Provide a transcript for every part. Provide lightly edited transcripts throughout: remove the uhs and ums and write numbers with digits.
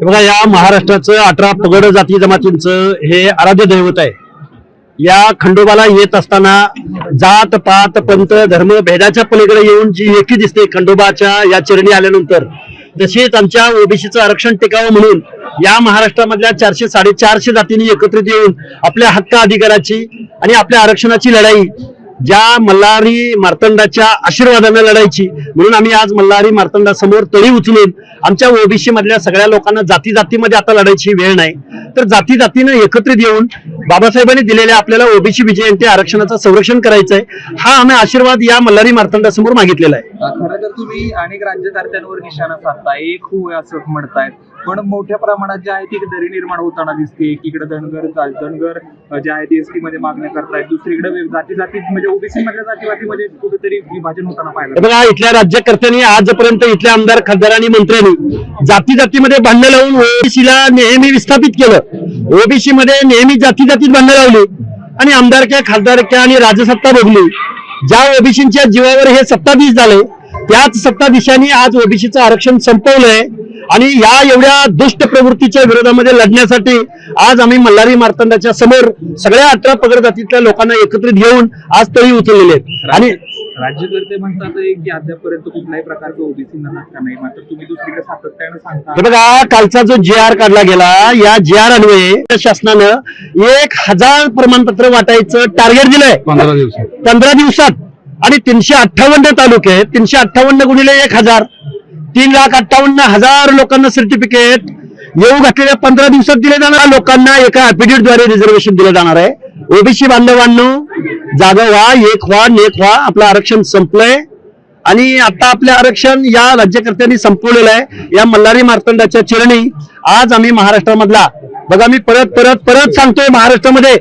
बघा, या महाराष्ट्राचं 18 पगड जाती जमातींचं हे आराध्य दैवत आहे. या खंडोबाला येत असताना जात पात पंथ धर्म भेदाच्या पलीकडे येऊन जी एकी दिसते खंडोबाच्या या चरणी आल्यानंतर, तसेच आमच्या ओबीसीचं आरक्षण टिकावं म्हणून या महाराष्ट्रामधल्या 400-450 जातींनी एकत्रित येऊन आपल्या हक्क अधिकाराची आणि आपल्या आरक्षणाची लढाई ज्या मल्हारी मार्तंडाच्या आशीर्वादाने लढायची, म्हणून आम्ही आज मल्हारी मार्तंडासमोर तळी उचलून आमच्या ओबीसी मधल्या सगळ्या लोकांना जाती जातीमध्ये आता लढायची वेळ नाही, तर जाती जातीनं एकत्रित येऊन बाबासाहेबांनी दिलेल्या आपल्याला ओबीसी विजयंती आरक्षणाचं संरक्षण करायचंय, हा आम्ही आशीर्वाद या मल्हारी मार्तंडासमोर मागितलेला आहे. खरं तर तुम्ही अनेक राज्यकर्त्यांवर निशाणा साधताय, एक हो असं म्हणतायत, पण मोठ्या प्रमाणात जे आहे ती दरी निर्माण होताना दिसते. एकीकडे धनगर जे आहे ते एसटी मध्ये मागण्या करतायत, दुसरीकडे जाती जाती म्हणजे ओबीसी मधल्या जातीवादीमध्ये कुठेतरी विभाजन होताना पाहिलं. बघा, इथल्या राज्यकर्त्यांनी आजपर्यंत इथल्या आमदार खासदारांनी मंत्र्यांनी जाती जातीमध्ये भांडणं लावून ओबीसीला नेहमी विस्थापित केलं. ओबीसी मध्ये नेहमी जाती जातीत भांडणं लावली आणि आमदारक्या खासदारक्या आणि राजसत्ता भोगली. ज्या ओबीसीच्या जीवावर हे सत्ताधीश झाले, त्याच सत्ताधीशांनी आज ओबीसीचं आरक्षण संपवलंय आणि या एवढ्या दुष्ट प्रवृत्तीच्या विरोधामध्ये लढण्यासाठी आज आम्ही मल्हारी मार्तंडाच्या समोर सगळ्या 18 पगड जातीतल्या लोकांना एकत्रित घेऊन आज तळी उचललेले आहेत. आणि राज्यकर्ते म्हणतात की अद्यापर्यंत कुठल्याही प्रकारचा ओबीसींना धक्का नाही, मात्र तुम्ही दुसरीकडे सातत्याने सांगता. बघा, कालचा जो JR काढला गेला, या JR अन्वये शासनानं 1000 प्रमाणपत्र वाटायचं टार्गेट दिलंय 15 दिवसात आणि 358 तालुके, 358 गुणिले 1000, 3,58,000 लोकांना सर्टिफिकेट येऊ घातलेल्या 15 दिवसात दिले जाणार. लोकांना एका ऍफिडेव्हिटद्वारे रिझर्वेशन दिलं जाणार आहे. ओबीसी बांधवांनो, जागा व्हा, एक व्हा, नेक व्हा. आपलं आरक्षण संपलंय आणि आता आपलं आरक्षण या राज्यकर्त्यांनी संपवलेलं आहे. या मल्हारी मार्तंडाच्या चरणी आज आम्ही महाराष्ट्रामधला, बघा मी परत सांगतोय, महाराष्ट्रामध्ये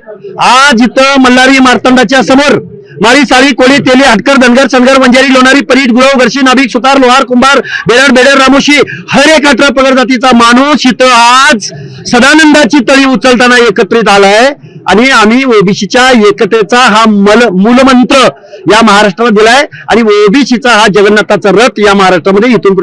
आज इथं मल्हारी मार्तंडाच्या समोर माळी, साळी, कोळी, तेली, हटकर, धनगर, सनगर, वंजारी, लोणारी, परीट, गुरव, घरशी, नाभिक, सुतार, लोहार, कुंभार, बेडर, रामोशी, हर एक 18 पगड जातीचा माणूस इथं आज सदानंदाची तळी उचलताना एकत्रित आलाय आणि आम्ही ओबीसीच्या एकतेचा हा मूलमंत्र या महाराष्ट्राला दिलाय आणि ओबीसीचा हा जगन्नाथाचा रथ या महाराष्ट्रामध्ये इथून